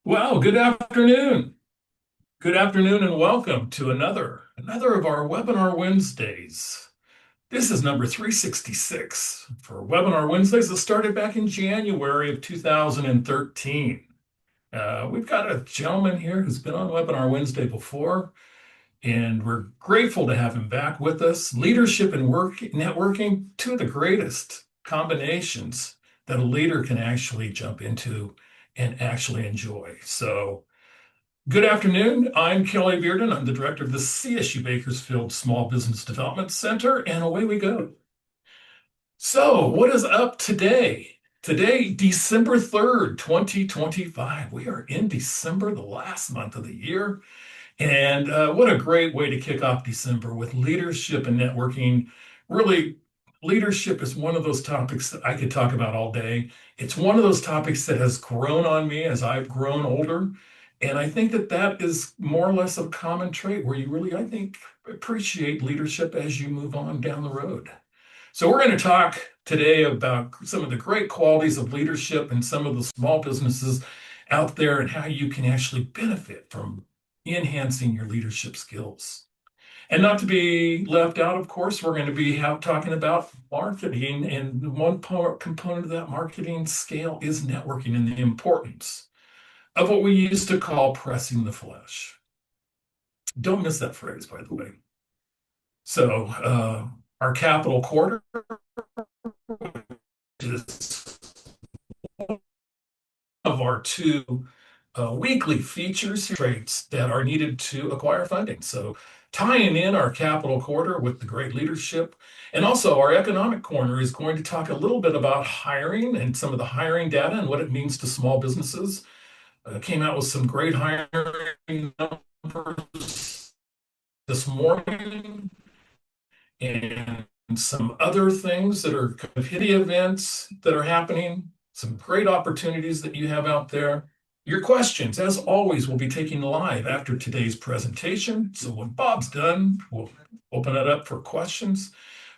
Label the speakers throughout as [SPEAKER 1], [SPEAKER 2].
[SPEAKER 1] Well, good afternoon. Good afternoon and welcome to another of our Webinar Wednesdays. This is number 366 for Webinar Wednesdays that started back in January of 2013. We've got a gentleman here who's been on Webinar Wednesday before, and we're grateful to have him back with us. Leadership and work networking, two of the greatest combinations that a leader can actually jump into and actually enjoy. So good afternoon. I'm Kelly Bearden. I'm the director of the CSU Bakersfield Small Business Development Center, and away we go. So, what is up today? Today, December 3rd, 2025. We are in December, the last month of the year. And what a great way to kick off December with leadership and networking. Really, leadership is one of those topics that I could talk about all day. It's one of those topics that has grown on me as I've grown older. And I think that that is more or less a common trait where you really, I think, appreciate leadership as you move on down the road. So, we're going to talk today about some of the great qualities of leadership and some of the small businesses out there and how you can actually benefit from enhancing your leadership skills. And not to be left out, of course, we're going to be talking about marketing. And one component of that marketing scale is networking and the importance of what we used to call pressing the flesh. Don't miss that phrase, by the way. So, our capital quarter is of our two weekly features traits that are needed to acquire funding. So tying in our capital quarter with the great leadership. And also our economic corner is going to talk a little bit about hiring and some of the hiring data and what it means to small businesses. Came out with some great hiring numbers this morning and some other things that are kind of hitty events that are happening, some great opportunities that you have out there. Your questions, as always, will be taken live after today's presentation. So when Bob's done, we'll open it up for questions.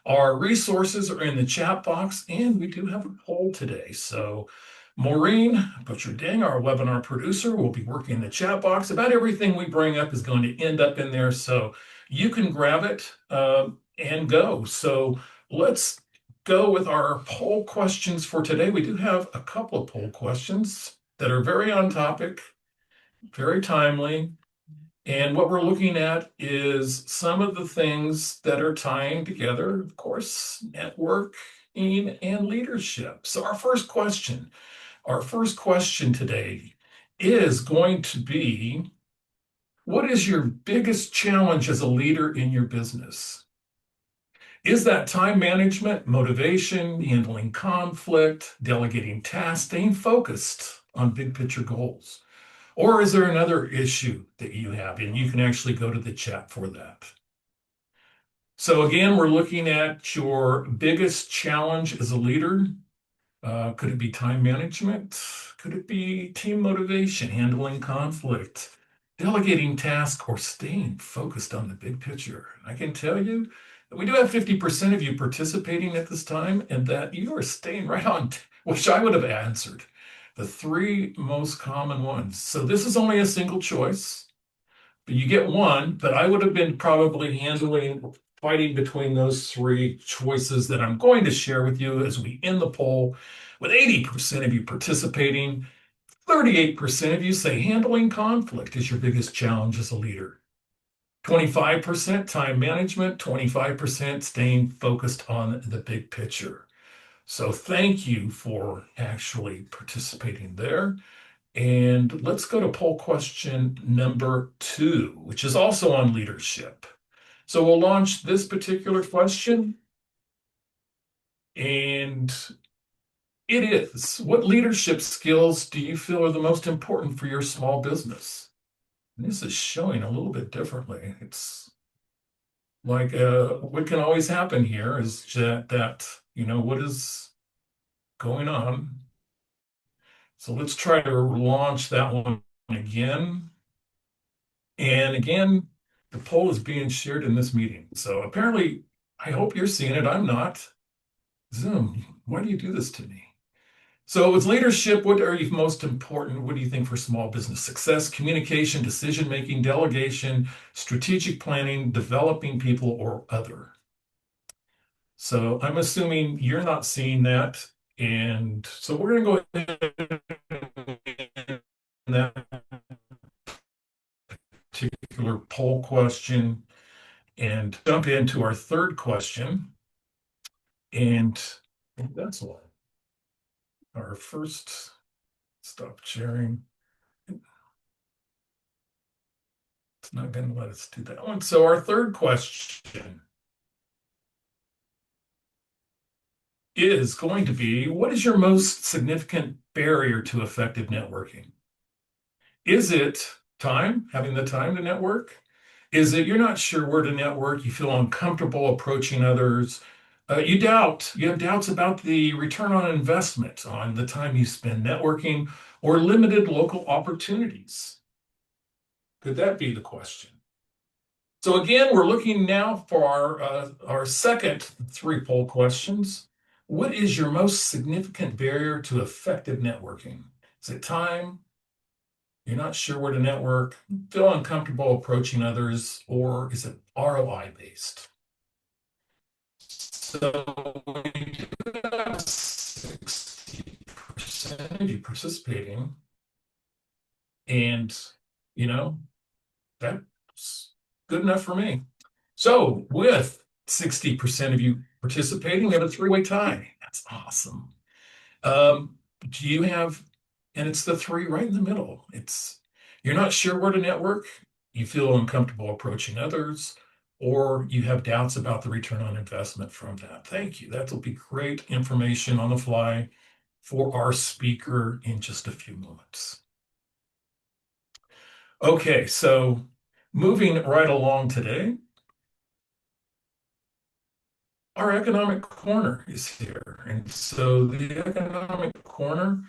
[SPEAKER 1] Our resources are in the chat box, and we do have a poll today. So Maureen Butcher-Ding, our webinar producer, will be working in the chat box. About everything we bring up is going to end up in there, so you can grab it and go. So let's go with our poll questions for today. We do have a couple of poll questions that are very on topic, very timely. And what we're looking at is some of the things that are tying together, of course, networking and leadership. So our first question today is going to be, what is your biggest challenge as a leader in your business? Is that time management, motivation, handling conflict, delegating tasks, staying focused on big picture goals? Or is there another issue that you have? And you can actually go to the chat for that. So again, we're looking at your biggest challenge as a leader. Could it be time management? Could it be team motivation, handling conflict, delegating tasks, or staying focused on the big picture? I can tell you that we do have 50% of you participating at this time, and that you are staying right on, which I would have answered the three most common ones. So this is only a single choice, but you get one, but I would have been probably fighting between those three choices that I'm going to share with you as we end the poll, with 80% of you participating. 38% of you say handling conflict is your biggest challenge as a leader. 25% time management, 25% staying focused on the big picture. So thank you for actually participating there. And let's go to poll question number 2, which is also on leadership. So we'll launch this particular question. And it is, what leadership skills do you feel are the most important for your small business? And this is showing a little bit differently. It's like what can always happen here is that what is going on. So let's try to launch that one again. And again, the poll is being shared in this meeting. So apparently, I hope you're seeing it. I'm not. Zoom, why do you do this to me? So with leadership, what are you most important? What do you think for small business success? Communication, decision making, delegation, strategic planning, developing people, or other? So I'm assuming you're not seeing that. And so we're going to go ahead and that particular poll question and jump into our third question. And that's all. Our first, stop sharing. It's not going to let us do that one. So our third question is going to be, what is your most significant barrier to effective networking? Is it time, having the time to network? Is it you're not sure where to network? You feel uncomfortable approaching others? You have doubts about the return on investment on the time you spend networking or limited local opportunities? Could that be the question? So again, we're looking now for our second three poll questions. What is your most significant barrier to effective networking? Is it time? You're not sure where to network, feel uncomfortable approaching others, or is it ROI based? So we do have 60% of you participating, and you know, that's good enough for me. So with 60% of you participating, we have a three-way tie. That's awesome. Do you have, and it's the three right in the middle. It's you're not sure where to network, you feel uncomfortable approaching others, or you have doubts about the return on investment from that. Thank you. That will be great information on the fly for our speaker in just a few moments. Okay, so moving right along today, our economic corner is here. And so the economic corner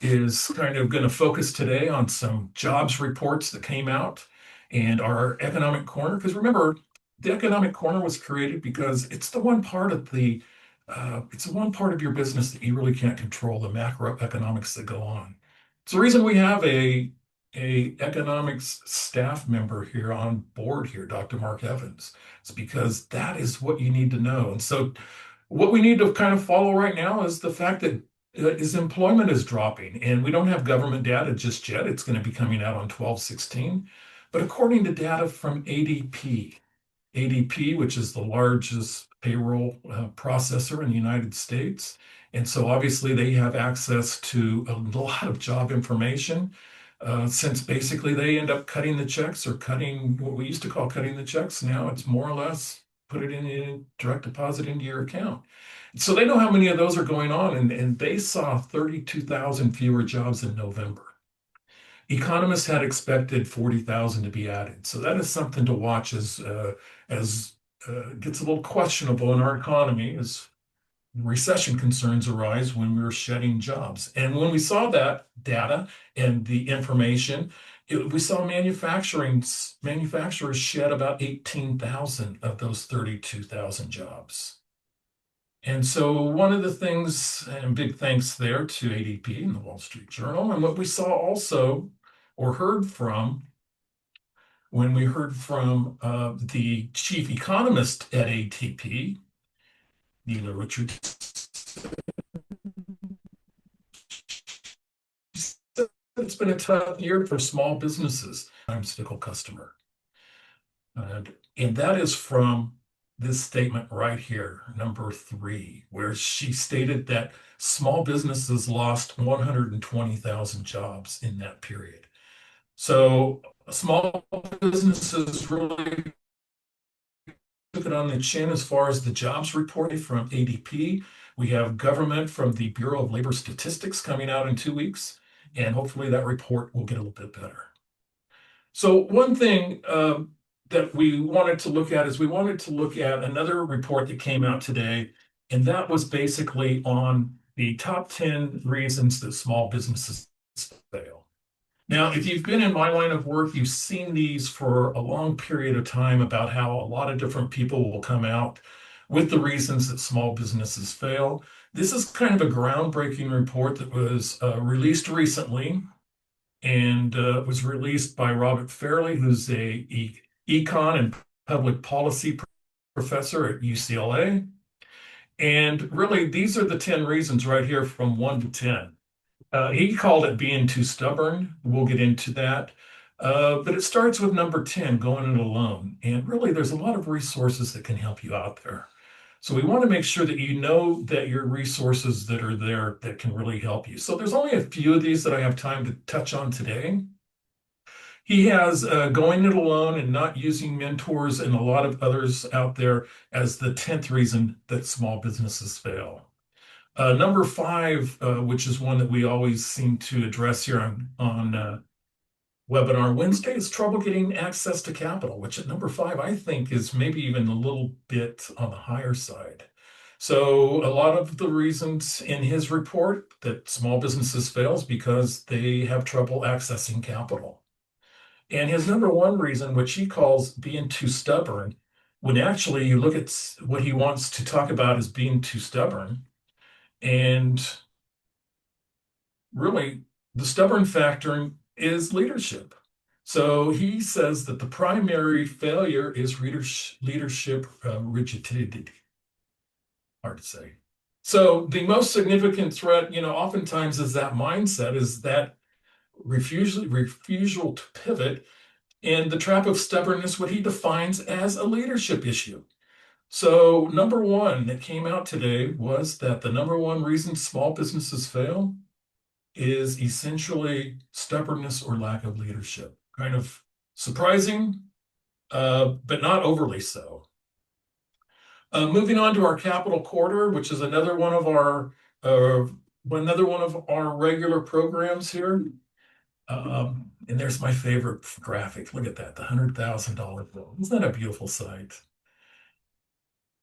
[SPEAKER 1] is kind of going to focus today on some jobs reports that came out and our economic corner. Because remember, the economic corner was created because it's the one part of it's the one part of your business that you really can't control, the macroeconomics that go on. It's the reason we have a economics staff member here on board here, Dr. Mark Evans. It's because that is what you need to know. And so what we need to kind of follow right now is the fact that his employment is dropping, and we don't have government data just yet. It's going to be coming out on 12/16. But according to data from ADP, which is the largest payroll processor in the United States, and so obviously they have access to a lot of job information. Since basically they end up cutting the checks or cutting what we used to call cutting the checks. Now it's more or less put it in a direct deposit into your account. So they know how many of those are going on, and they saw 32,000 fewer jobs in November. Economists had expected 40,000 to be added. So that is something to watch as gets a little questionable in our economy as recession concerns arise when we were shedding jobs. And when we saw that data and the information, we saw manufacturers shed about 18,000 of those 32,000 jobs. And so one of the things, and big thanks there to ADP and the Wall Street Journal, and what we saw also or heard from when we heard from the chief economist at ADP, Neela Richards, it's been a tough year for small businesses. I'm a fickle customer. And that is from this statement right here, number 3, where she stated that small businesses lost 120,000 jobs in that period. So small businesses really took it on the chin as far as the jobs report from ADP. We have government from the Bureau of Labor Statistics coming out in 2 weeks, and hopefully that report will get a little bit better. So one thing that we wanted to look at is we wanted to look at another report that came out today, and that was basically on the top 10 reasons that small businesses fail. Now, if you've been in my line of work, you've seen these for a long period of time about how a lot of different people will come out with the reasons that small businesses fail. This is kind of a groundbreaking report that was released recently and was released by Robert Fairley, who's a econ and public policy professor at UCLA. And really, these are the 10 reasons right here from 1 to 10. He called it being too stubborn. We'll get into that. But it starts with number 10, going it alone. And really, there's a lot of resources that can help you out there. So we want to make sure that you know that your resources that are there that can really help you. So there's only a few of these that I have time to touch on today. He has going it alone and not using mentors and a lot of others out there as the 10th reason that small businesses fail. Number 5, which is one that we always seem to address here on Webinar Wednesday, is trouble getting access to capital, which at number 5, I think is maybe even a little bit on the higher side. So a lot of the reasons in his report that small businesses fails because they have trouble accessing capital. And his number 1 reason, which he calls being too stubborn, when actually you look at what he wants to talk about as being too stubborn, and really the stubborn factor is leadership. So he says that the primary failure is leadership rigidity. Hard to say. So the most significant threat, oftentimes is that mindset, is that refusal to pivot, and the trap of stubbornness, what he defines as a leadership issue. So number 1 that came out today was that the number 1 reason small businesses fail is essentially stubbornness or lack of leadership. Kind of surprising, but not overly so. Moving on to our capital quarter, which is another one of our regular programs here. And there's my favorite graphic. Look at that, the $100,000 bill. Isn't that a beautiful sight?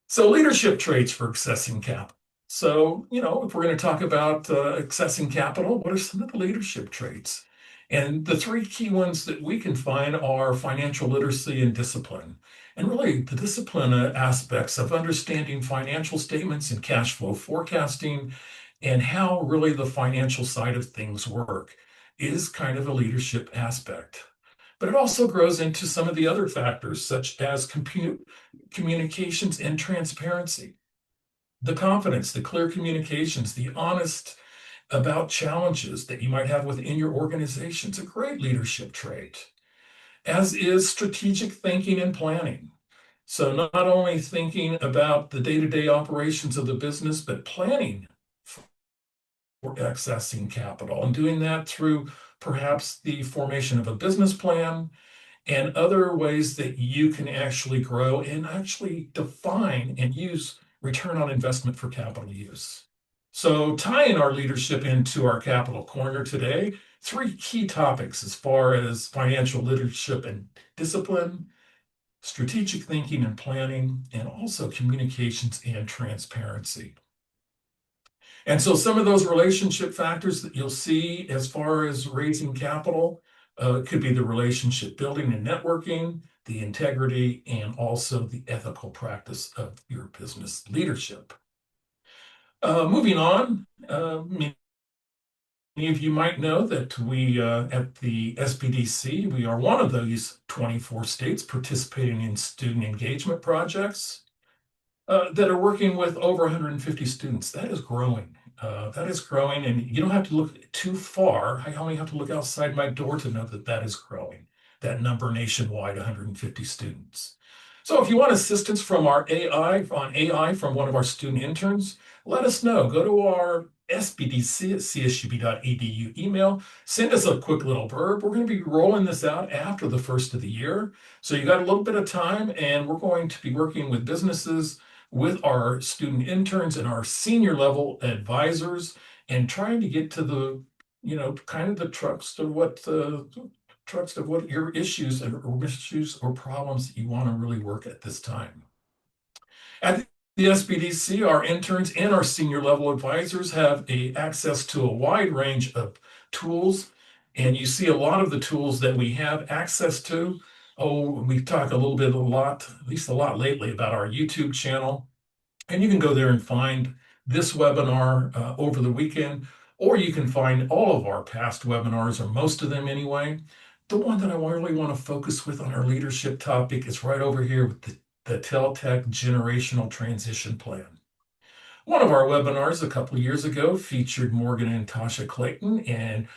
[SPEAKER 1] So leadership traits for accessing capital. So, if we're going to talk about accessing capital, what are some of the leadership traits? And the 3 key ones that we can find are financial literacy and discipline. And really, the discipline aspects of understanding financial statements and cash flow forecasting and how really the financial side of things work is kind of a leadership aspect. But it also grows into some of the other factors, such as communications and transparency, the confidence, the clear communications, the honest about challenges that you might have within your organization. It's a great leadership trait, as is strategic thinking and planning. So not only thinking about the day-to-day operations of the business, but planning for accessing capital, and doing that through perhaps the formation of a business plan and other ways that you can actually grow and actually define and use return on investment for capital use. So tying our leadership into our capital corner today, 3 key topics as far as financial leadership and discipline, strategic thinking and planning, and also communications and transparency. And so some of those relationship factors that you'll see as far as raising capital could be the relationship building and networking, the integrity, and also the ethical practice of your business leadership. Moving on, many of you might know that we at the SBDC, we are one of those 24 states participating in student engagement projects that are working with over 150 students. That is growing. And you don't have to look too far. I only have to look outside my door to know that that is growing. That number nationwide, 150 students. So if you want assistance from our AI from one of our student interns, let us know. Go to our SBDC at csub.edu email. Send us a quick little blurb. We're going to be rolling this out after the first of the year. So you got a little bit of time, and we're going to be working with businesses, with our student interns and our senior level advisors, and trying to get to the, kind of the crux of what your issues or problems that you want to really work at this time. At the SBDC, our interns and our senior level advisors have access to a wide range of tools, and you see a lot of the tools that we have access to. We talk at least a lot lately about our YouTube channel, and you can go there and find this webinar over the weekend, or you can find all of our past webinars, or most of them anyway. The one that I really want to focus with on our leadership topic is right over here with the Teltech Generational Transition Plan. One of our webinars a couple of years ago featured Morgan and Tasha Clayton, and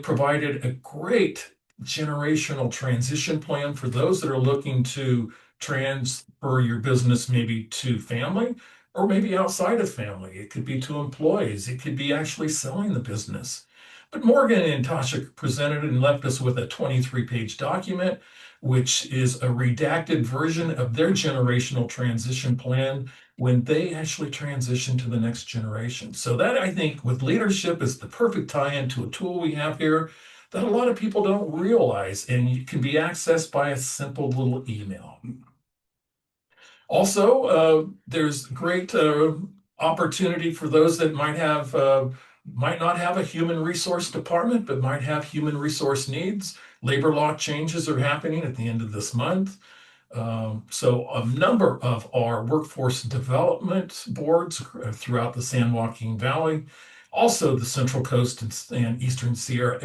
[SPEAKER 1] provided a great generational transition plan for those that are looking to transfer your business maybe to family or maybe outside of family. It could be to employees. It could be actually selling the business. But Morgan and Tasha presented and left us with a 23-page document, which is a redacted version of their generational transition plan when they actually transition to the next generation. So that, I think, with leadership is the perfect tie-in to a tool we have here that a lot of people don't realize, and it can be accessed by a simple little email. Also, there's great opportunity for those that might not have a human resource department, but might have human resource needs. Labor law changes are happening at the end of this month. So a number of our workforce development boards throughout the San Joaquin Valley, also the Central Coast and Eastern Sierra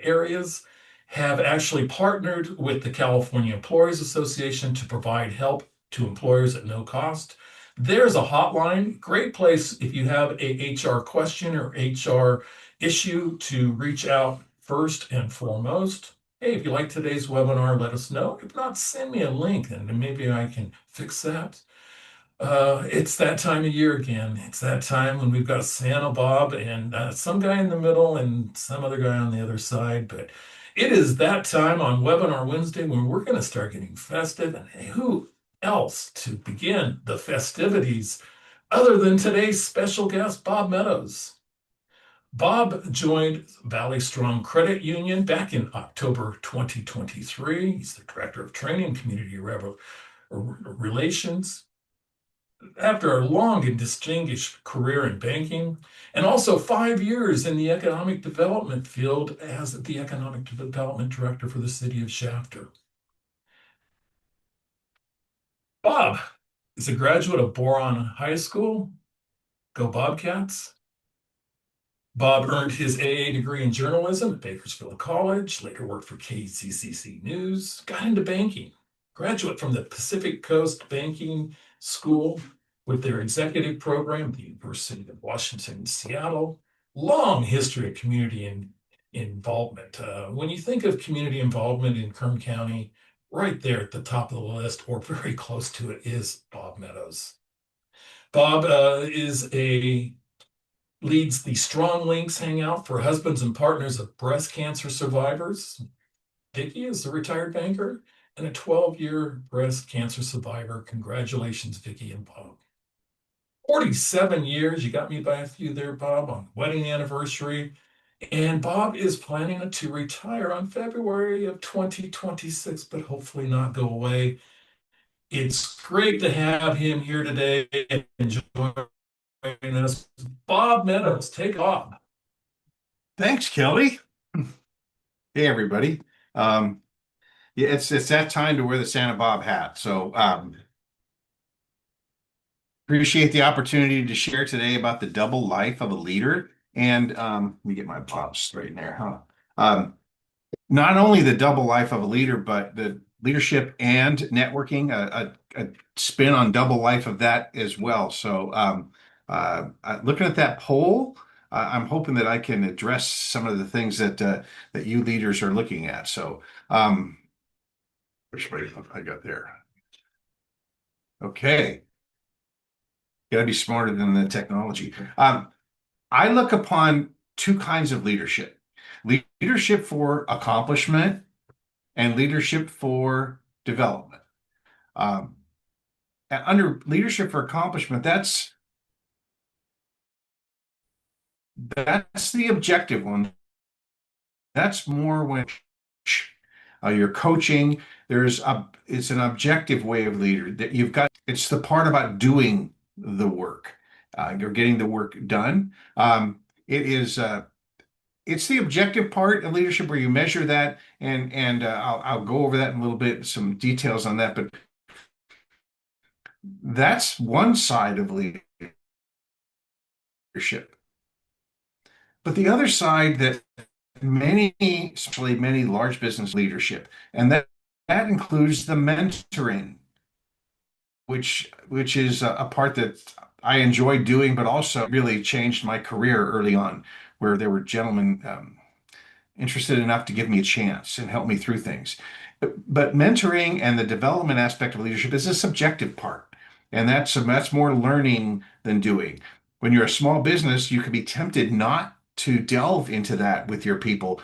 [SPEAKER 1] areas, have actually partnered with the California Employers Association to provide help to employers at no cost. There's a hotline, great place if you have a HR question or HR issue to reach out first and foremost. Hey, if you like today's webinar, let us know. If not, send me a link and maybe I can fix that. It's that time of year again. It's that time when we've got Santa Bob and some guy in the middle and some other guy on the other side. But it is that time on Webinar Wednesday when we're going to start getting festive. And hey, who else to begin the festivities other than today's special guest, Bob Meadows? Bob joined Valley Strong Credit Union back in October 2023. He's the Director of Training and Community Relations. After a long and distinguished career in banking, and also 5 years in the economic development field as the Economic Development Director for the city of Shafter. Bob is a graduate of Boron High School. Go Bobcats. Bob earned his AA degree in journalism at Bakersfield College, later worked for KCCC News, got into banking, graduate from the Pacific Coast Banking School with their executive program at the University of Washington, Seattle. Long history of community involvement. When you think of community involvement in Kern County, right there at the top of the list, or very close to it, is Bob Meadows. Bob leads the Strong Links Hangout for husbands and partners of breast cancer survivors. Vicki is the retired banker and a 12-year breast cancer survivor. Congratulations, Vicki and Bob. 47 years, you got me by a few there, Bob, on wedding anniversary. And Bob is planning to retire on February of 2026, but hopefully not go away. It's great to have him here today and enjoy us. Bob Meadows, take off.
[SPEAKER 2] Thanks, Kelly. Hey, everybody. Yeah, it's that time to wear the Santa Bob hat. So appreciate the opportunity to share today about the double life of a leader. And let me get my Bob straight in there, huh? Not only the double life of a leader, but the leadership and networking, a spin on double life of that as well. So looking at that poll, I'm hoping that I can address some of the things that you leaders are looking at. So which way I got there? Okay. Got to be smarter than the technology. I look upon two kinds of leadership. Leadership for accomplishment and leadership for development. And under leadership for accomplishment, that's the objective one. That's more when you're coaching. It's an objective way of leader that you've got. It's the part about doing the work. You're getting the work done. It's the objective part of leadership where you measure that, and I'll go over that in a little bit, some details on that. But that's one side of leadership. leadership. But the other side that many, especially many large business leadership, and that includes the mentoring, which is a part that I enjoyed doing, but also really changed my career early on, where there were gentlemen interested enough to give me a chance and help me through things. But mentoring and the development aspect of leadership is a subjective part, and that's more learning than doing. When you're a small business, you can be tempted not to delve into that with your people.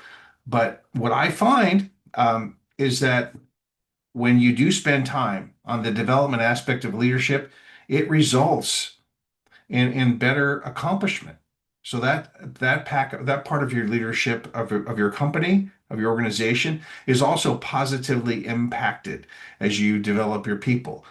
[SPEAKER 2] But what I find is that when you do spend time on the development aspect of leadership, it results in better accomplishment. So that part of your leadership of your company, of your organization, is also positively impacted as you develop your people.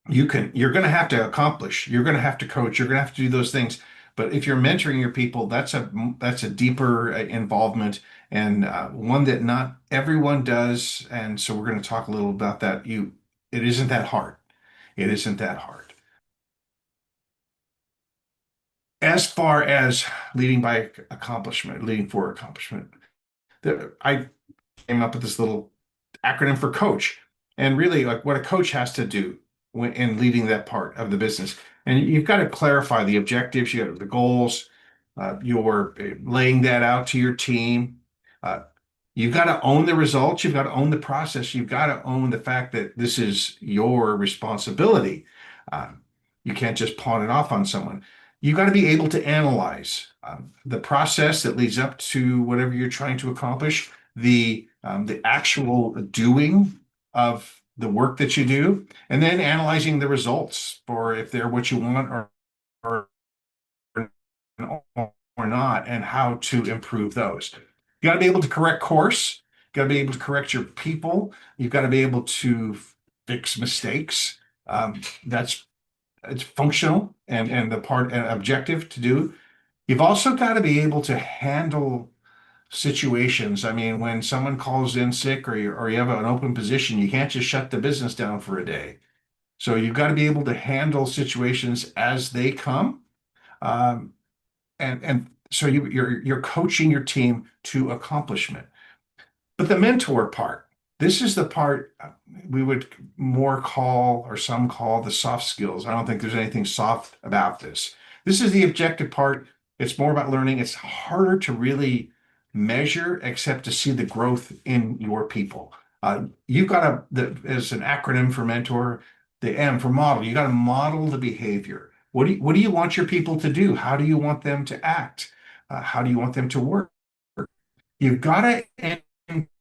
[SPEAKER 2] You're going to have to accomplish, you're going to have to coach, you're going to have to do those things. But if you're mentoring your people, that's a deeper involvement, and one that not everyone does. And so we're going to talk a little about that. It isn't that hard. It isn't that hard. As far as leading by accomplishment, leading for accomplishment, I came up with this little acronym for coach, and really like what a coach has to do when in leading that part of the business. And you've got to clarify the objectives, you got the goals, you're laying that out to your team. Uh, you've got to own the results, you've got to own the process, you've got to own the fact that this is your responsibility. You can't just pawn it off on someone. You've got to be able to analyze the process that leads up to whatever you're trying to accomplish, the actual doing of the work that you do, and then analyzing the results for if they're what you want or, or not, and how to improve those. You got to be able to correct course. You got to be able to correct your people. You've got to be able to fix mistakes. That's it's functional and the part and objective to do. You've also got to be able to handle situations. I mean, when someone calls in sick or you have an open position, you can't just shut the business down for a day. So you've got to be able to handle situations as they come. Um, and so you're coaching your team to accomplishment. But the mentor part, this is the part we would more call, or some call, the soft skills. I don't think there's anything soft about this. This is the objective part. It's more about learning. It's harder to really measure, except to see the growth in your people. You've got to, as an acronym for mentor, the M for model, you got to model the behavior. What do you want your people to do? How do you want them to act? How do you want them to work? You've got to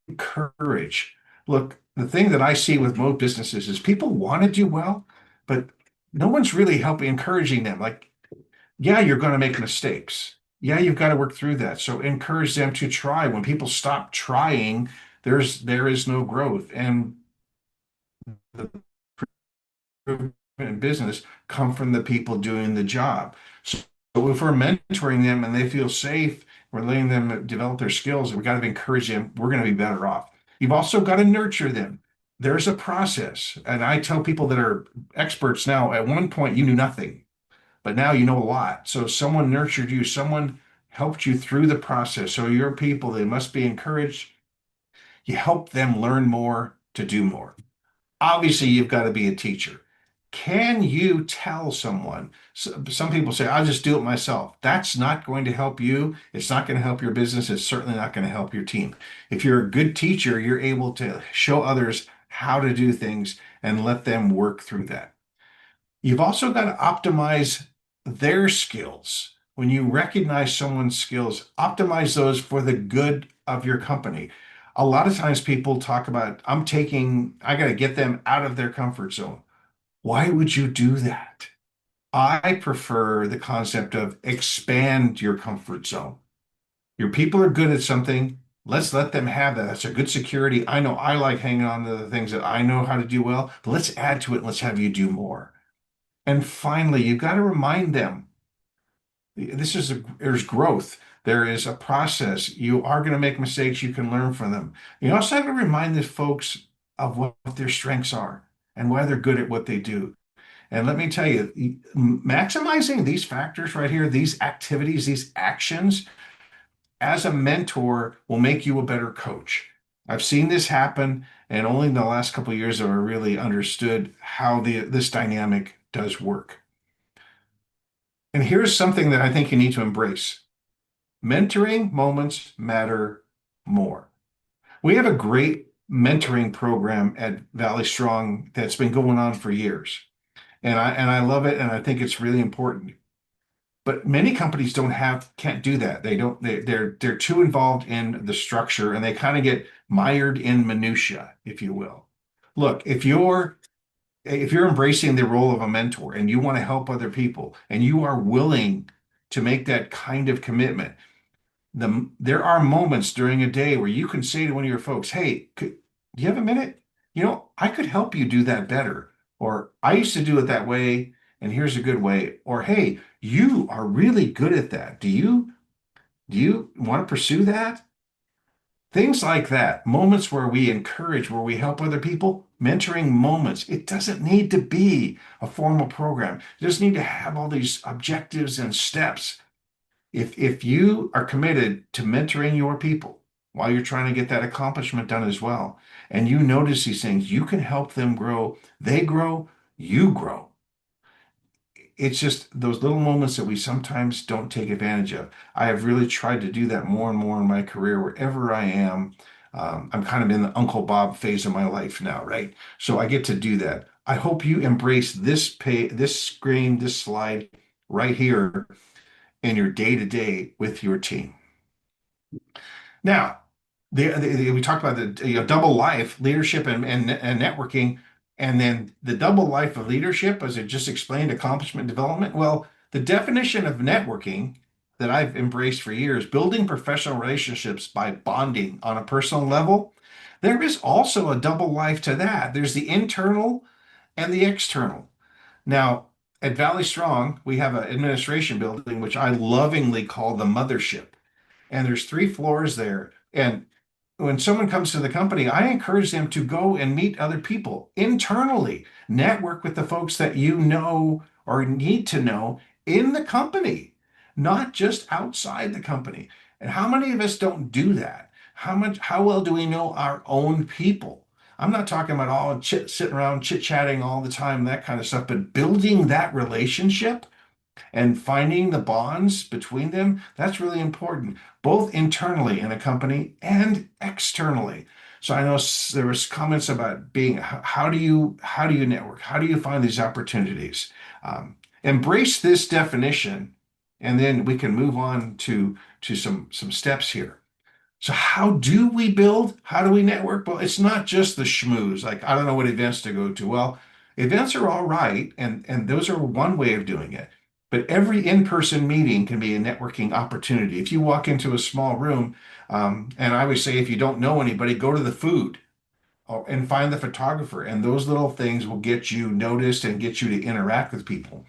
[SPEAKER 2] encourage. Look, the thing that I see with most businesses is people want to do well, but no one's really helping encouraging them. Like, yeah, you're going to make mistakes. Yeah, you've got to work through that. So encourage them to try. When people stop trying, there is no growth. And the improvement in business come from the people doing the job. So if we're mentoring them and they feel safe, we're letting them develop their skills, we got to encourage them, we're going to be better off. You've also got to nurture them. There's a process. And I tell people that are experts now, at one point you knew nothing, but now you know a lot. So someone nurtured you, someone helped you through the process. So your people, they must be encouraged. You help them learn more to do more. Obviously, you've got to be a teacher. Can you tell someone? Some people say, I'll just do it myself. That's not going to help you. It's not going to help your business. It's certainly not going to help your team. If you're a good teacher, you're able to show others how to do things and let them work through that. You've also got to optimize their skills. When you recognize someone's skills, optimize those for the good of your company. A lot of times people talk about, I got to get them out of their comfort zone. Why would you do that? I prefer the concept of expand your comfort zone. Your people are good at something. Let's let them have that. That's a good security. I know I like hanging on to the things that I know how to do well, but let's add to it. Let's have you do more. And finally, you've got to remind them there's growth. There is a process. You are going to make mistakes. You can learn from them. You also have to remind the folks of what their strengths are and why they're good at what they do. And let me tell you, maximizing these factors right here, these activities, these actions as a mentor will make you a better coach. I've seen this happen, and only in the last couple of years have I really understood how this dynamic does work. And here's something that I think you need to embrace. Mentoring moments matter more. We have a great mentoring program at Valley Strong that's been going on for years. And I love it, and I think it's really important. But many companies can't do that. They don't they're too involved in the structure, and they kind of get mired in minutia, if you will. Look, if you're embracing the role of a mentor and you want to help other people and you are willing to make that kind of commitment, there are moments during a day where you can say to one of your folks, "Hey, do you have a minute? I could help you do that better." Or, "I used to do it that way, and here's a good way." Or, "Hey, you are really good at that. Do you want to pursue that?" Things like that, moments where we encourage, where we help other people, mentoring moments. It doesn't need to be a formal program. You just need to have all these objectives and steps. If you are committed to mentoring your people while you're trying to get that accomplishment done as well, and you notice these things, you can help them grow. They grow, you grow. It's just those little moments that we sometimes don't take advantage of. I have really tried to do that more and more in my career, wherever I am. I'm kind of in the Uncle Bob phase of my life now, right? So I get to do that. I hope you embrace this screen, this slide right here in your day to day with your team. Now, we talked about the double life, leadership and networking, and then the double life of leadership, as I just explained, accomplishment development. Well, the definition of networking that I've embraced for years, building professional relationships by bonding on a personal level, there is also a double life to that. There's the internal and the external. Now, at Valley Strong, we have an administration building, which I lovingly call the mothership, and there's 3 floors there. And when someone comes to the company, I encourage them to go and meet other people internally, network with the folks that you know or need to know in the company, not just outside the company. And how many of us don't do that? How well do we know our own people? I'm not talking about all sitting around chit-chatting all the time, that kind of stuff, but building that relationship and finding the bonds between them, that's really important, both internally in a company and externally. So I know there was comments about how do you network? How do you find these opportunities? Embrace this definition, and then we can move on to some steps here. So how do we build? How do we network? Well, it's not just the schmooze. Like, I don't know what events to go to. Well, events are all right, and those are one way of doing it. But every in-person meeting can be a networking opportunity. If you walk into a small room, and I always say, if you don't know anybody, go to the food and find the photographer, and those little things will get you noticed and get you to interact with people.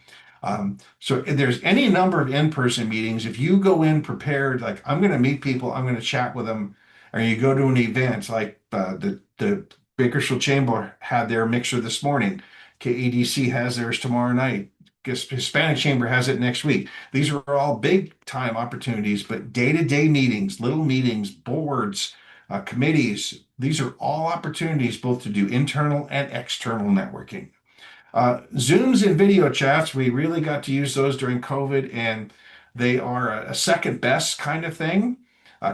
[SPEAKER 2] So if there's any number of in-person meetings. If you go in prepared, like, I'm going to meet people, I'm going to chat with them, or you go to an event like the Bakersfield Chamber had their mixer this morning. KEDC has theirs tomorrow night. Hispanic Chamber has it next week. These are all big time opportunities, but day-to-day meetings, little meetings, boards, committees, these are all opportunities both to do internal and external networking. Zooms and video chats, we really got to use those during COVID, and they are a second best kind of thing.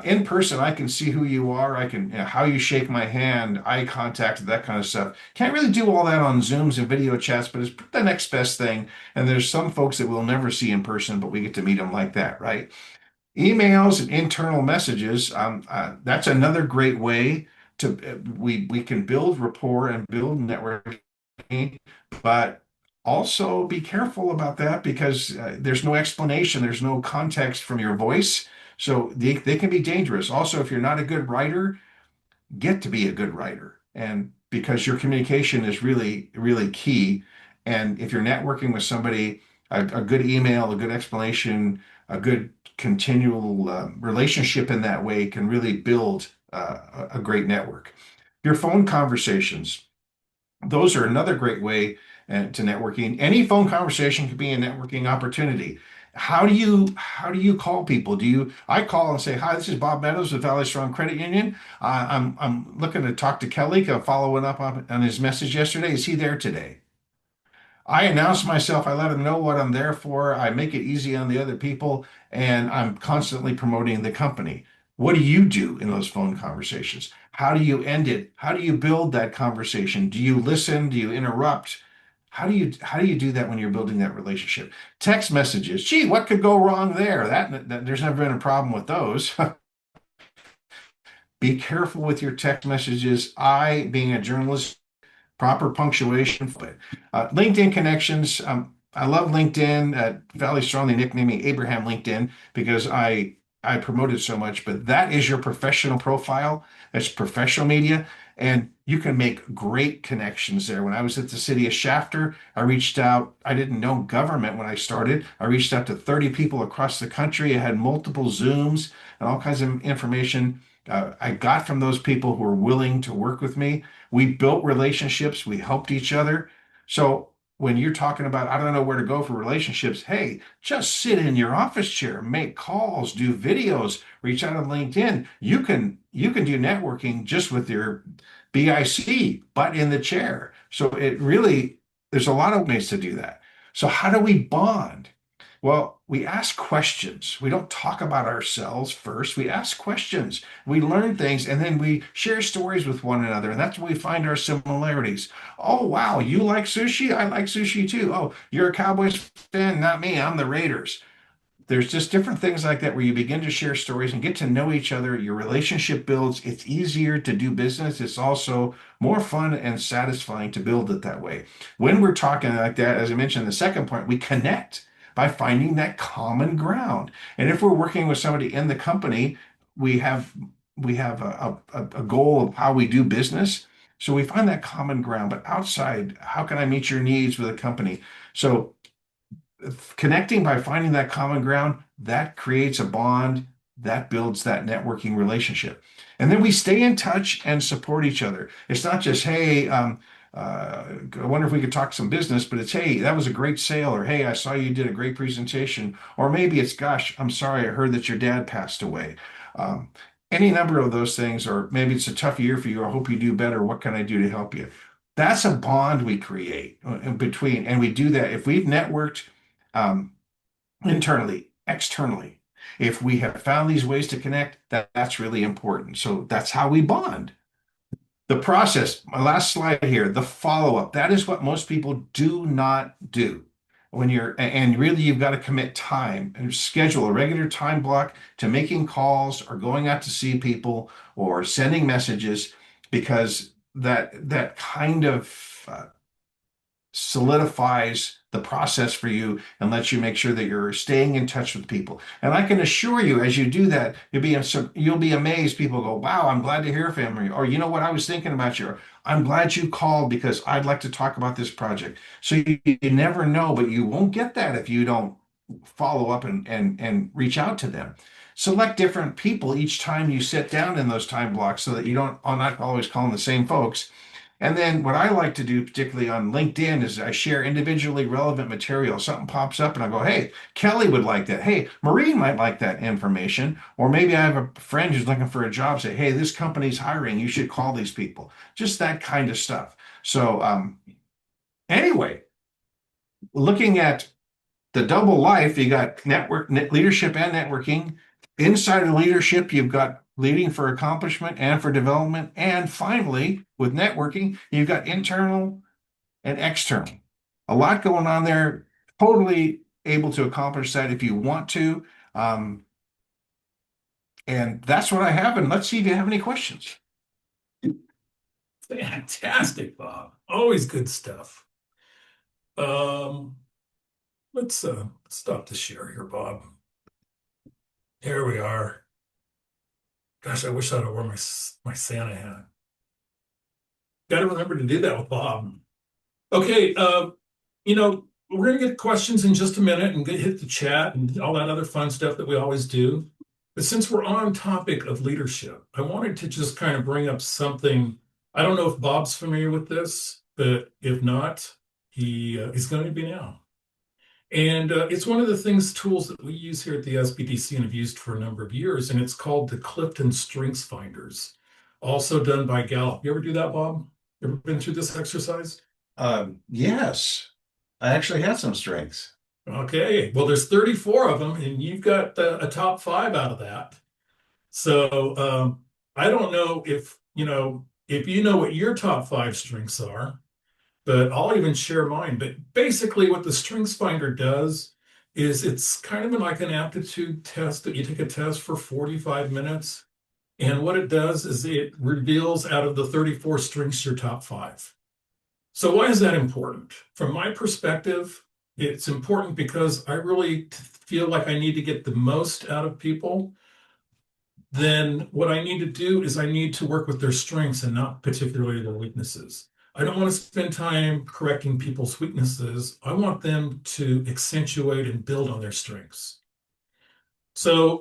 [SPEAKER 2] In person, I can see who you are. I can, how you shake my hand, eye contact, that kind of stuff. Can't really do all that on Zooms and video chats, but it's the next best thing. And there's some folks that we'll never see in person, but we get to meet them like that, right? Emails and internal messages, that's another great way to, we can build rapport and build networking, but also be careful about that because there's no explanation, there's no context from your voice. So they can be dangerous. Also, if you're not a good writer, get to be a good writer. And because your communication is really, really key. And if you're networking with somebody, a good email, a good explanation, a good continual relationship in that way can really build a great network. Your phone conversations, those are another great way. to networking. Any phone conversation could be a networking opportunity. How do you call people? I call and say, hi, this is Bob Meadows with Valley Strong Credit Union. I'm looking to talk to Kelly, following up on his message yesterday. Is he there today? I announce myself, I let them know what I'm there for, I make it easy on the other people, and I'm constantly promoting the company. What do you do in those phone conversations? How do you end it? How do you build that conversation? Do you listen? Do you interrupt? How do you do that when you're building that relationship? Text messages. Gee, what could go wrong there? That there's never been a problem with those. Be careful with your text messages. Being a journalist, proper punctuation. LinkedIn connections. I love LinkedIn. Valley Strong, they nicknamed me Abraham LinkedIn because I promoted so much. But that is your professional profile. That's professional media, and you can make great connections there. When I was at the city of Shafter, I reached out. I didn't know government when I started. I reached out to 30 people across the country. I had multiple Zooms and all kinds of information I got from those people who were willing to work with me. We built relationships, we helped each other. So when you're talking about, I don't know where to go for relationships, hey, just sit in your office chair, make calls, do videos, reach out on LinkedIn. You can do networking just with your BIC, butt in the chair. So there's a lot of ways to do that. So how do we bond? Well, we ask questions. We don't talk about ourselves first. We ask questions. We learn things and then we share stories with one another. And that's where we find our similarities. Oh, wow, you like sushi? I like sushi too. Oh, you're a Cowboys fan? Not me. I'm the Raiders. There's just different things like that where you begin to share stories and get to know each other. Your relationship builds. It's easier to do business. It's also more fun and satisfying to build it that way. When we're talking like that, as I mentioned in the second point, we connect by finding that common ground. And if we're working with somebody in the company, we have a goal of how we do business. So we find that common ground. But outside, how can I meet your needs with a company? So connecting by finding that common ground, that creates a bond, that builds that networking relationship. And then we stay in touch and support each other. It's not just, hey, I wonder if we could talk some business, but it's, hey, that was a great sale, or hey, I saw you did a great presentation, or maybe it's, gosh, I'm sorry, I heard that your dad passed away. Um, any number of those things, or maybe it's a tough year for you. I hope you do better. What can I do to help you? That's a bond we create between, and we do that if we've networked um, internally, externally. If we have found these ways to connect, that's really important. So that's how we bond. The process, my last slide here, the follow-up. That is what most people do not do. And really you've got to commit time and schedule a regular time block to making calls or going out to see people or sending messages because that kind of solidifies the process for you and lets you make sure that you're staying in touch with people. And I can assure you, as you do that, you'll be amazed. People go, "Wow, I'm glad to hear from you," or "You know what, I was thinking about you." Or, "I'm glad you called because I'd like to talk about this project." So you never know, but you won't get that if you don't follow up and reach out to them. Select different people each time you sit down in those time blocks so that you don't are not always calling the same folks. And then what I like to do, particularly on LinkedIn, is I share individually relevant material. Something pops up and I go, hey, Kelly would like that. Hey, Maureen might like that information. Or maybe I have a friend who's looking for a job, say, hey, this company's hiring. You should call these people. Just that kind of stuff. So anyway, looking at the double life, you got leadership and networking. Inside of leadership, you've got leading for accomplishment and for development. And finally, with networking, you've got internal and external. A lot going on there. Totally able to accomplish that if you want to. And that's what I have. And let's see if you have any questions.
[SPEAKER 1] Fantastic, Bob. Always good stuff. Um, let's stop the share here, Bob. Here we are. Gosh, I wish I'd have worn my Santa hat. Got to remember to do that with Bob. Okay, we're gonna get questions in just a minute and hit the chat and all that other fun stuff that we always do. But since we're on topic of leadership, I wanted to just kind of bring up something. I don't know if Bob's familiar with this, but if not, He is going to be now. And it's one of the tools that we use here at the SBDC and have used for a number of years, and it's called the Clifton Strengths Finders, also done by Gallup. You ever do that, Bob? Ever been through this exercise?
[SPEAKER 2] Yes, I actually had some strengths.
[SPEAKER 1] Okay, well, there's 34 of them, and you've got a top five out of that. So I don't know if you know what your top five strengths are, but I'll even share mine. But basically, what the Strengths Finder does is it's kind of like an aptitude test that you take a test for 45 minutes. And what it does is it reveals out of the 34 strengths your top five. So why is that important? From my perspective, it's important because I really feel like I need to get the most out of people. Then what I need to do is I need to work with their strengths and not particularly their weaknesses. I don't want to spend time correcting people's weaknesses. I want them to accentuate and build on their strengths. So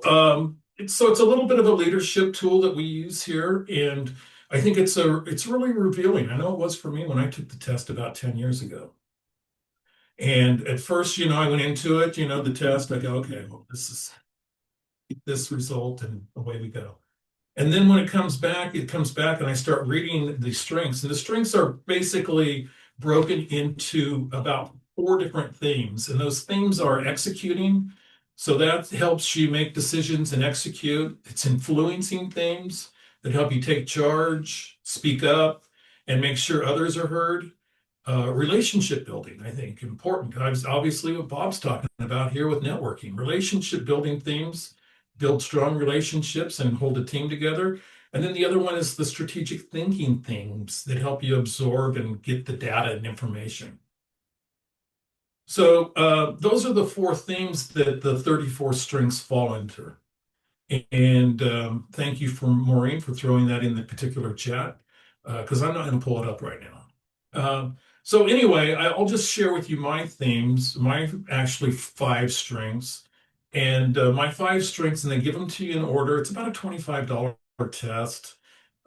[SPEAKER 1] it's a little bit of a leadership tool that we use here, and I think it's really revealing. I know it was for me when I took the test about 10 years ago. And at first, I went into it, the test, I go, okay, well, this is this result, and away we go. And then when it comes back and I start reading the strengths. And the strengths are basically broken into about four different themes. And those themes are executing. So that helps you make decisions and execute. It's influencing themes that help you take charge, speak up, and make sure others are heard. Relationship building, I think, important. Obviously what Bob's talking about here with networking. Relationship building themes build strong relationships and hold a team together. And then the other one is the strategic thinking themes that help you absorb and get the data and information. So those are the four themes that the 34 strengths fall into. And thank you for Maureen for throwing that in the particular chat because I'm not going to pull it up right now. So anyway, I'll just share with you my themes, my actually five strengths, and my five strengths, and they give them to you in order. It's about a $25 test.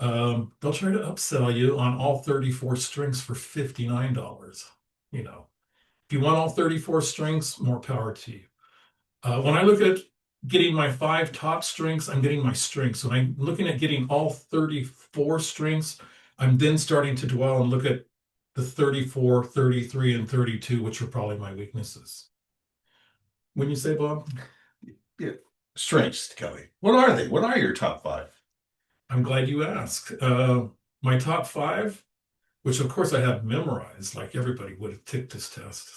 [SPEAKER 1] They'll try to upsell you on all 34 strengths for $59. If you want all 34 strengths, more power to you. When I look at getting my five top strengths, I'm getting my strengths. When I'm looking at getting all 34 strengths, I'm then starting to dwell and look at the 34, 33, and 32, which are probably my weaknesses. Wouldn't you say, Bob?
[SPEAKER 2] Yeah. Strengths, Kelly. What are they? What are your top five?
[SPEAKER 1] I'm glad you asked. My top five, which of course I have memorized, like everybody would have took this test.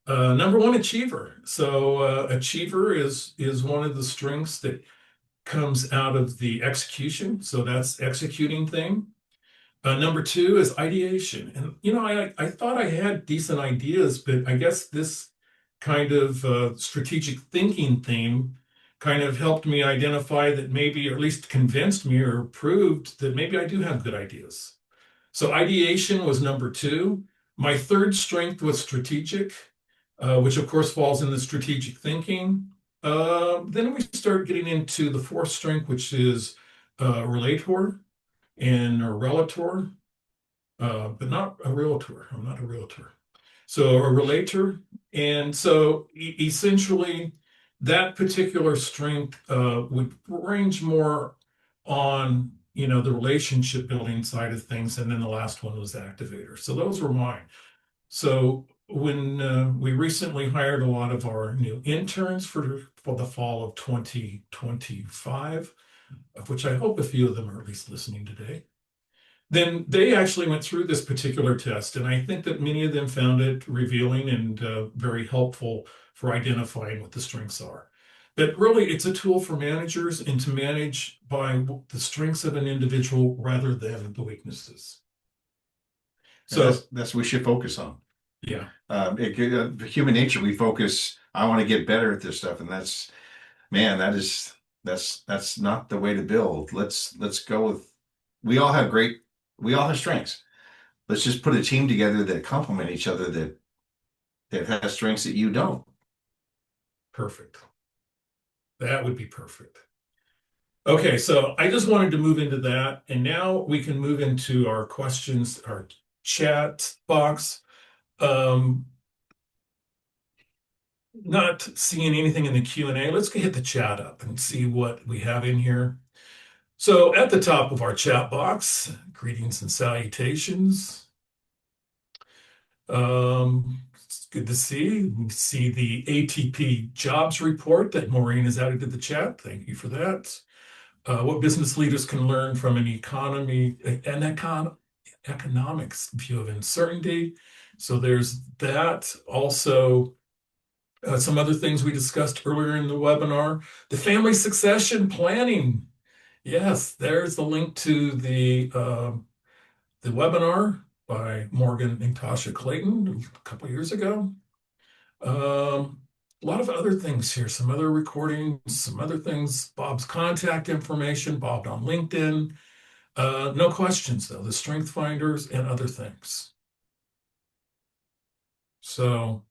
[SPEAKER 1] Number one, achiever. So achiever is one of the strengths that comes out of the execution. So that's executing thing. Number two is ideation. And, I thought I had decent ideas, but I guess this kind of strategic thinking theme kind of helped me identify that maybe, or at least convinced me or proved that maybe I do have good ideas. So ideation was number two. My third strength was strategic, which of course falls in the strategic thinking. Then we start getting into the fourth strength, which is relator and a relator, but not a realtor. I'm not a realtor. So a relator. And so essentially, that particular strength would range more on, the relationship building side of things. And then the last one was activator. So those were mine. So when we recently hired a lot of our new interns for the fall of 2025, of which I hope a few of them are at least listening today, then they actually went through this particular test. And I think that many of them found it revealing and very helpful for identifying what the strengths are. But really, it's a tool for managers and to manage by the strengths of an individual rather than the weaknesses.
[SPEAKER 2] So that's what we should focus on.
[SPEAKER 1] Yeah.
[SPEAKER 2] Human nature, we focus, I want to get better at this stuff. And that's not the way to build. Let's go with, we all have strengths. Let's just put a team together that complement each other that has strengths that you don't.
[SPEAKER 1] Perfect. That would be perfect. Okay, so I just wanted to move into that. And now we can move into our questions, our chat box. Um, Not seeing anything in the Q&A. Let's hit the chat up and see what we have in here. So at the top of our chat box, greetings and salutations. It's good to see. We see the ATP jobs report that Maureen has added to the chat. Thank you for that. What business leaders can learn from an economics view of uncertainty. So there's that. Also, some other things we discussed earlier in the webinar. The family succession planning. Yes, there's the link to the webinar by Morgan and Tasha Clayton a couple of years ago. A lot of other things here, some other recordings, some other things, Bob's contact information, Bob on LinkedIn. No questions though, the strength finders and other things. So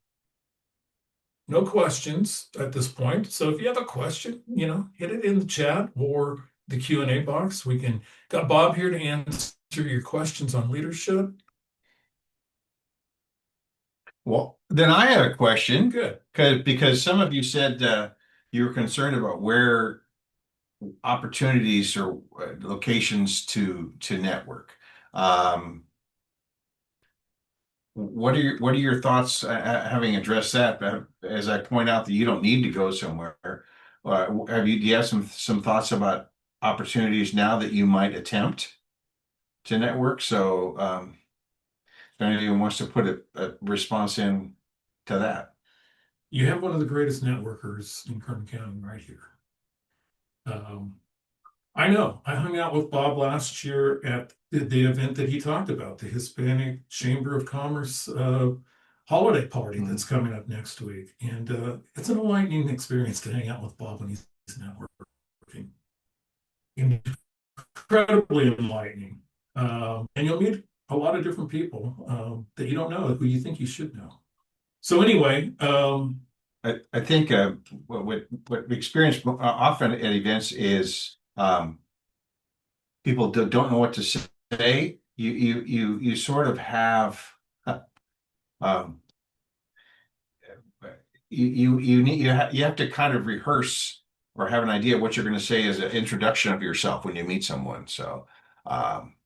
[SPEAKER 1] no questions at this point. So if you have a question, hit it in the chat or the Q&A box. We got Bob here to answer your questions on leadership.
[SPEAKER 2] Well, then I had a question.
[SPEAKER 1] Good.
[SPEAKER 2] Because some of you said you were concerned about where opportunities or locations to network. What are your thoughts having addressed that? As I point out that you don't need to go somewhere. Do you have some thoughts about opportunities now that you might attempt to network? So if anyone wants to put a response in to that.
[SPEAKER 1] You have one of the greatest networkers in Kern County right here. I know. I hung out with Bob last year at the event that he talked about, the Hispanic Chamber of Commerce holiday party that's coming up next week. And it's an enlightening experience to hang out with Bob when he's networking. Incredibly enlightening. And you'll meet a lot of different people that you don't know, who you think you should know. So anyway,
[SPEAKER 2] I think what we experience often at events is people don't know what to say. You sort of have um, you have to kind of rehearse or have an idea of what you're going to say as an introduction of yourself when you meet someone. So.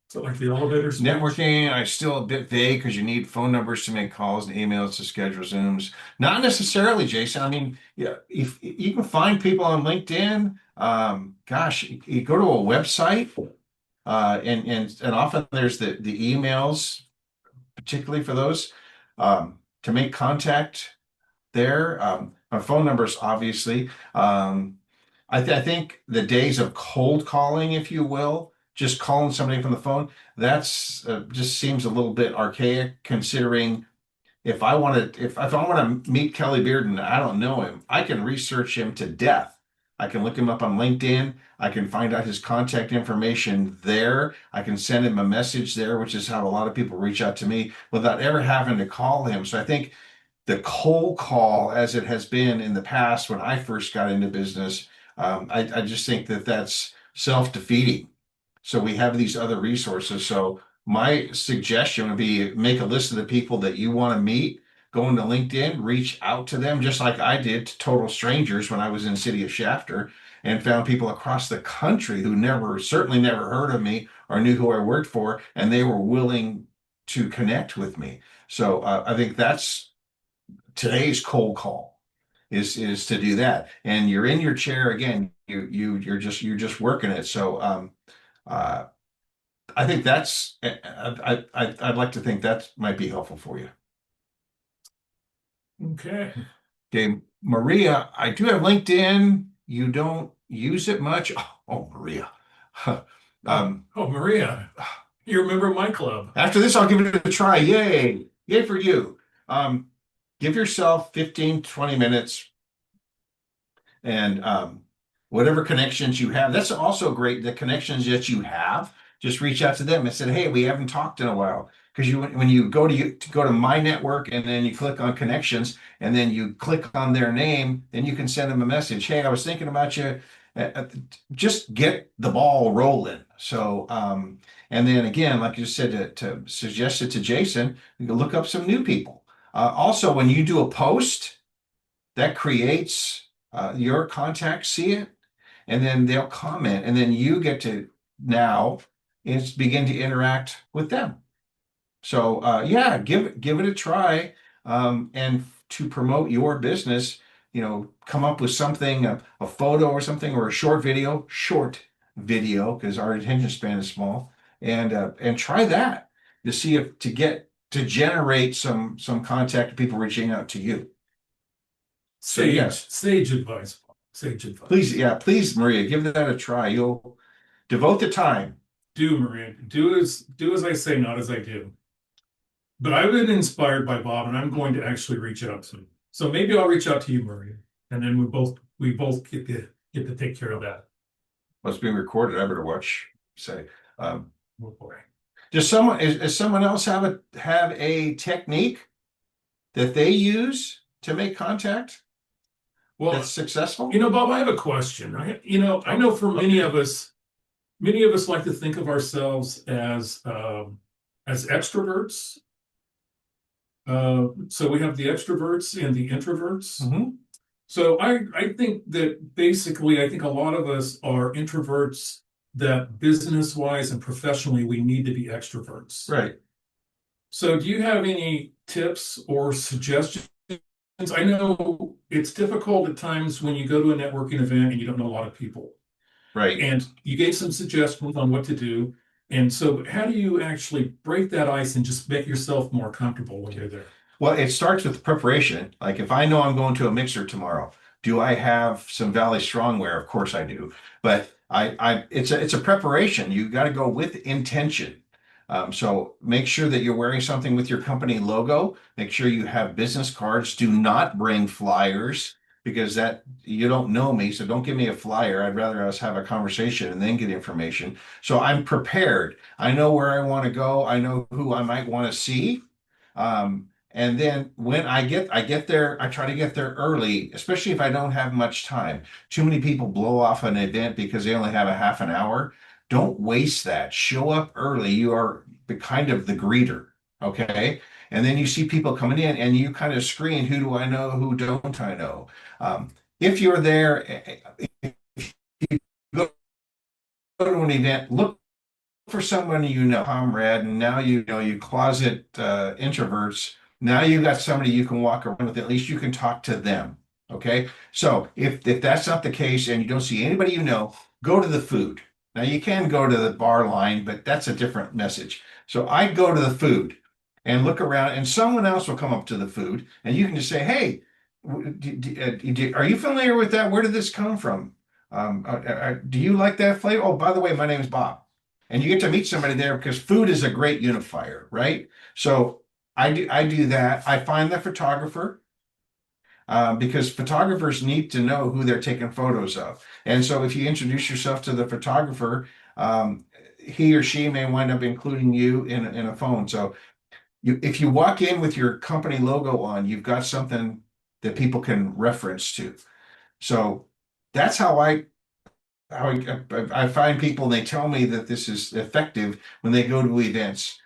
[SPEAKER 1] So like the elevator speech?
[SPEAKER 2] Networking, I still a bit vague because you need phone numbers to make calls and emails to schedule Zooms. Not necessarily, Jason. I mean, yeah, if you can find people on LinkedIn, gosh, you go to a website, and often there's the emails, particularly for those, to make contact there. My phone numbers, obviously. I think the days of cold calling, if you will, just calling somebody from the phone, that's just seems a little bit archaic. Considering if I want to meet Kelly Bearden, I don't know him. I can research him to death. I can look him up on LinkedIn. I can find out his contact information there. I can send him a message there, which is how a lot of people reach out to me without ever having to call him. So I think the cold call, as it has been in the past when I first got into business, I just think that that's self-defeating. So we have these other resources. So my suggestion would be make a list of the people that you want to meet, go into LinkedIn, reach out to them, just like I did to total strangers when I was in the city of Shafter, and found people across the country who certainly never heard of me or knew who I worked for, and they were willing to connect with me. So I think that's today's cold call is to do that. And you're in your chair again. You're just working it. So uh, I think I'd like to think that might be helpful for you.
[SPEAKER 1] Okay.
[SPEAKER 2] Okay, Maria, I do have LinkedIn. You don't use it much. Oh, Maria.
[SPEAKER 1] Maria, you're a member of my club.
[SPEAKER 2] After this, I'll give it a try. Yay. Yay for you. Give yourself 15, 20 minutes and whatever connections you have. That's also great. The connections that you have, just reach out to them and say, hey, we haven't talked in a while. Because when you go to my network and then you click on connections and then you click on their name, then you can send them a message. Hey, I was thinking about you. Just get the ball rolling. So, and then again, like you said, to suggest it to Jason, you can look up some new people. Also, when you do a post, that creates your contacts see it, and then they'll comment, and then you get to now is begin to interact with them. So yeah, give it a try. And to promote your business, come up with something, a photo or something, or a short video, because our attention span is small, and try that to see if to generate some contact, people reaching out to you. So yes,
[SPEAKER 1] Sage advice. Sage
[SPEAKER 2] please,
[SPEAKER 1] advice.
[SPEAKER 2] yeah, please, Maria, give that a try. You'll devote the time.
[SPEAKER 1] Do, Maria. Do as I say, not as I do. But I've been inspired by Bob, and I'm going to actually reach out to him. So maybe I'll reach out to you, Maria, and then we both get to take care of that.
[SPEAKER 2] What's being recorded, I better watch. Say, um,
[SPEAKER 1] Oh boy.
[SPEAKER 2] does someone else have a technique that they use to make contact
[SPEAKER 1] Well,
[SPEAKER 2] that's successful?
[SPEAKER 1] Bob, I have a question. I know for many of us like to think of ourselves as extroverts. So we have the extroverts and the introverts.
[SPEAKER 2] Mm-hmm.
[SPEAKER 1] So I think that basically, I think a lot of us are introverts that business-wise and professionally, we need to be extroverts.
[SPEAKER 2] Right.
[SPEAKER 1] So do you have any tips or suggestions? I know it's difficult at times when you go to a networking event and you don't know a lot of people.
[SPEAKER 2] Right.
[SPEAKER 1] And you gave some suggestions on what to do. And so how do you actually break that ice and just make yourself more comfortable when you're there?
[SPEAKER 2] Well, it starts with preparation. Like if I know I'm going to a mixer tomorrow, do I have some Valley Strongwear? Of course I do. But it's a preparation. You got to go with intention. So make sure that you're wearing something with your company logo. Make sure you have business cards. Do not bring flyers because that you don't know me. So don't give me a flyer. I'd rather us have a conversation and then get information. So I'm prepared. I know where I want to go. I know who I might want to see. And then when I get there, I try to get there early, especially if I don't have much time. Too many people blow off an event because they only have a half an hour. Don't waste that. Show up early. You are the kind of the greeter, okay? And then you see people coming in and you kind of screen, who do I know, who don't I know? If you're there, if you go to an event, look for someone comrade, and now you closet introverts. Now you got somebody you can walk around with. At least you can talk to them. Okay. So if that's not the case and you don't see anybody go to the food. Now you can go to the bar line, but that's a different message. So I go to the food and look around, and someone else will come up to the food, and you can just say, "Hey, are you familiar with that? Where did this come from? Do you like that flavor? Oh, by the way, my name is Bob." And you get to meet somebody there because food is a great unifier, right? So I do that. I find the photographer because photographers need to know who they're taking photos of. And so if you introduce yourself to the photographer, he or she may wind up including you in a phone. So if you walk in with your company logo on, you've got something that people can reference to. So that's how I find people, and they tell me that this is effective when they go to events.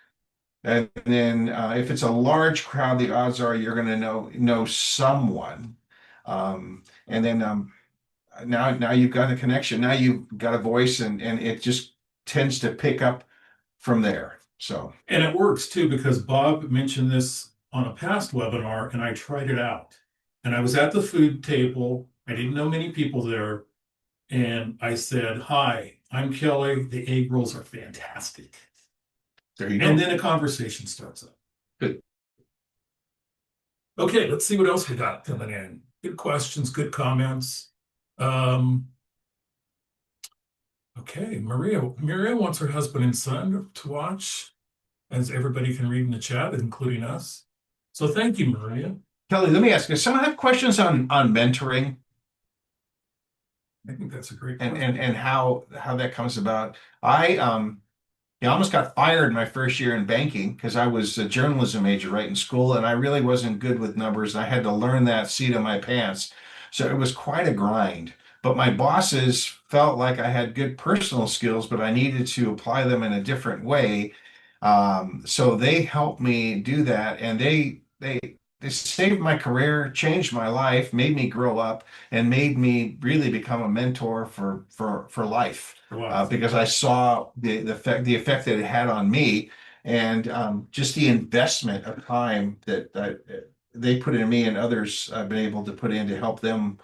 [SPEAKER 2] And then if it's a large crowd, the odds are you're going to know someone. And then now you've got a connection. Now you've got a voice, and it just tends to pick up from there. So
[SPEAKER 1] And it works too, because Bob mentioned this on a past webinar and I tried it out. And I was at the food table. I didn't know many people there. And I said, "Hi, I'm Kelly. The egg rolls are fantastic."
[SPEAKER 2] there you
[SPEAKER 1] And
[SPEAKER 2] go.
[SPEAKER 1] then a conversation starts up.
[SPEAKER 2] Good.
[SPEAKER 1] Okay, let's see what else we got coming in. Good questions, good comments. Um, okay, Maria wants her husband and son to watch, as everybody can read in the chat, including us. So thank you, Maria.
[SPEAKER 2] Kelly, let me ask you, does someone have questions on mentoring
[SPEAKER 1] I think that's a great
[SPEAKER 2] and
[SPEAKER 1] question.
[SPEAKER 2] and how that comes about? I almost got fired my first year in banking because I was a journalism major right in school, and I really wasn't good with numbers. I had to learn that seat of my pants. So it was quite a grind. But my bosses felt like I had good personal skills, but I needed to apply them in a different way. So they helped me do that, and they they saved my career, changed my life, made me grow up, and made me really become a mentor for life. Because I saw the effect that it had on me, and just the investment of time that they put in me and others I've been able to put in to help them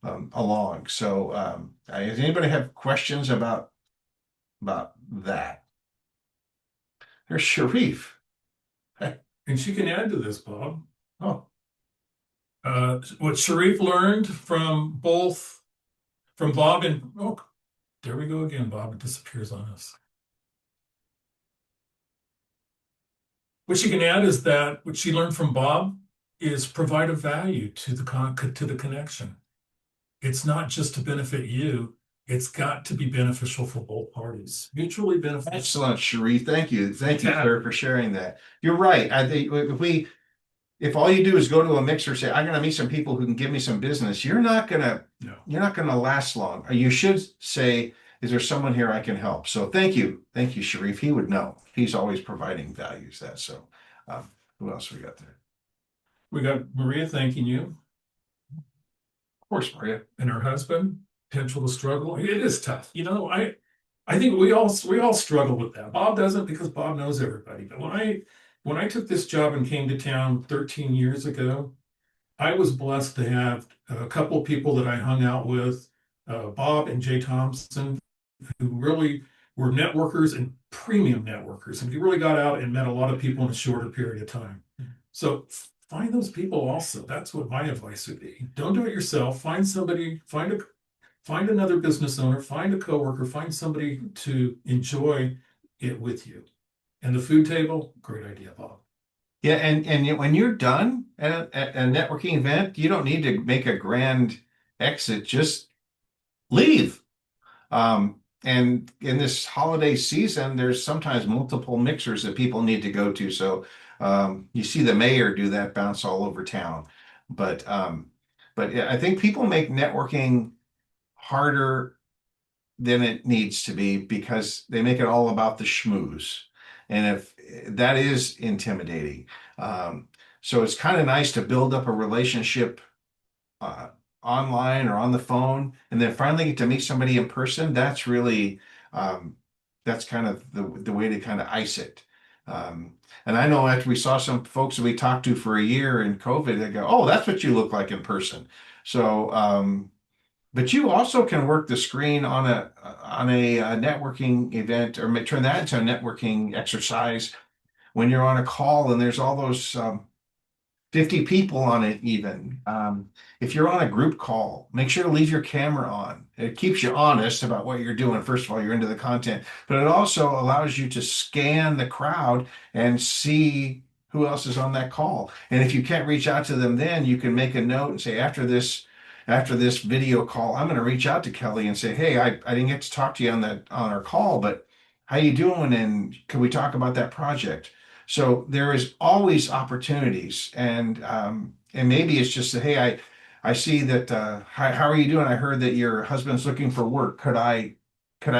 [SPEAKER 2] along. So, does anybody have questions about that? There's Sharif.
[SPEAKER 1] And she can add to this, Bob. Oh, what Sharif learned from Bob and oh, there we go again. Bob, it disappears on us. What she can add is that what she learned from Bob is provide a value to the connection. It's not just to benefit you. It's got to be beneficial for both parties, mutually beneficial.
[SPEAKER 2] Excellent, Sharif. Thank you, sir, for sharing that. You're right. I think if all you do is go to a mixer, say, I'm going to meet some people who can give me some business,
[SPEAKER 1] No.
[SPEAKER 2] you're not going to last long. You should say, is there someone here I can help? So thank you, Sharif. He would know. He's always providing values. Um, who else we got there?
[SPEAKER 1] We got Maria thanking you
[SPEAKER 2] Of course, Maria.
[SPEAKER 1] and her husband. Potential to struggle. It is tough. I think we all struggle with that. Bob doesn't because Bob knows everybody. But when I took this job and came to town 13 years ago, I was blessed to have a couple of people that I hung out with, Bob and Jay Thompson, who really were networkers and premium networkers. And we really got out and met a lot of people in a shorter period of time. So find those people also. That's what my advice would be. Don't do it yourself. Find somebody, find another business owner, find a coworker, find somebody to enjoy it with you. And the food table, great idea, Bob.
[SPEAKER 2] Yeah, and when you're done at a networking event, you don't need to make a grand exit. Just leave. And in this holiday season, there's sometimes multiple mixers that people need to go to. So you see the mayor do that bounce all over town. But yeah, I think people make networking harder than it needs to be because they make it all about the schmooze. And if that is intimidating. Um, so it's kind of nice to build up a relationship uh, online or on the phone, and then finally get to meet somebody in person. That's really that's kind of the way to kind of ice it. And I know after we saw some folks that we talked to for a year in COVID, they go, "Oh, that's what you look like in person." So, but you also can work the screen on a networking event or turn that into a networking exercise when you're on a call and there's all those 50 people on it even. If you're on a group call, make sure to leave your camera on. It keeps you honest about what you're doing. First of all, you're into the content, but it also allows you to scan the crowd and see who else is on that call. And if you can't reach out to them, then you can make a note and say, after this video call, I'm going to reach out to Kelly and say, hey, I didn't get to talk to you on our call, but how you doing? And can we talk about that project? So there is always opportunities, and maybe it's just that, hey, I see that. How are you doing? I heard that your husband's looking for work. Could I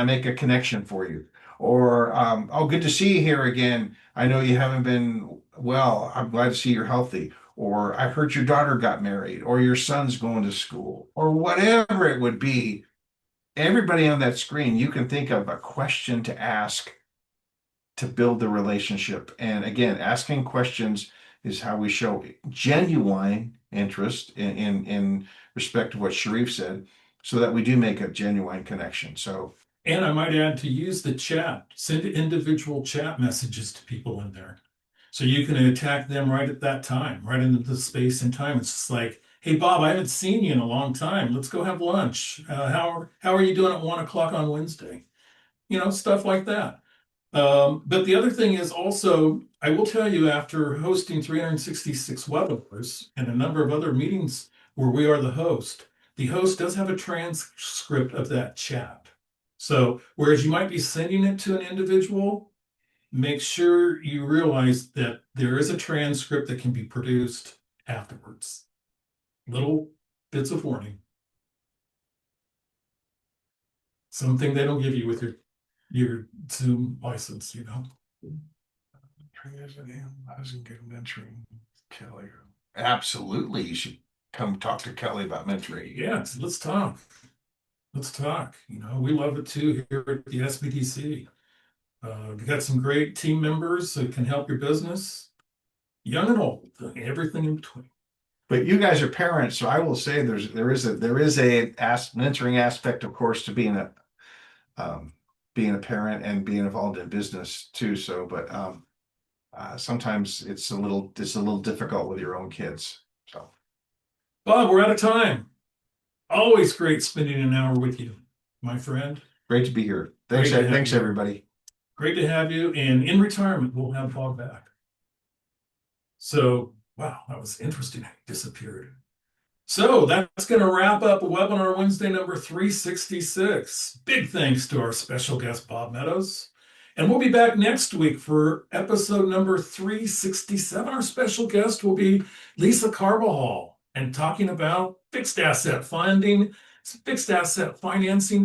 [SPEAKER 2] make a connection for you? Or oh, good to see you here again. I know you haven't been well. I'm glad to see you're healthy. Or I heard your daughter got married, or your son's going to school, or whatever it would be. Everybody on that screen, you can think of a question to ask to build the relationship. And again, asking questions is how we show genuine interest in respect to what Sharif said, so that we do make a genuine connection. So,
[SPEAKER 1] And I might add to use the chat, send individual chat messages to people in there. So you can attack them right at that time, right into the space and time. It's just like, hey, Bob, I haven't seen you in a long time. Let's go have lunch. How are you doing at 1 o'clock on Wednesday? Stuff like that. But the other thing is also, I will tell you, after hosting 366 webinars and a number of other meetings where we are the host does have a transcript of that chat. So, whereas you might be sending it to an individual, make sure you realize that there is a transcript that can be produced afterwards. Little bits of warning. Something they don't give you with your Zoom license.
[SPEAKER 2] Doesn't get mentoring Kelly. Absolutely. You should come talk to Kelly about mentoring.
[SPEAKER 1] Yeah, let's talk. Let's talk. We love it too here at the SBDC. We got some great team members that can help your business, young and old, everything in between.
[SPEAKER 2] But you guys are parents, so I will say there is a mentoring aspect, of course, to um, being a parent and being involved in business too. So, but sometimes it's a little difficult with your own kids. So
[SPEAKER 1] Bob, we're out of time. Always great spending an hour with you, my friend.
[SPEAKER 2] great to be here. Thanks,
[SPEAKER 1] Great to have
[SPEAKER 2] thanks
[SPEAKER 1] you.
[SPEAKER 2] everybody.
[SPEAKER 1] Great to have you. And in retirement, we'll have Bob back. So, wow, that was interesting. He disappeared. So that's going to wrap up webinar Wednesday number 366. Big thanks to our special guest, Bob Meadows. And we'll be back next week for episode number 367. Our special guest will be Lisa Carbajal and talking about fixed asset financing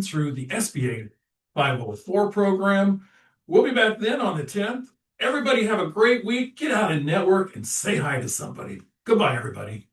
[SPEAKER 1] through the SBA 504 program. We'll be back then on the 10th. Everybody have a great week. Get out and network and say hi to somebody. Goodbye, everybody.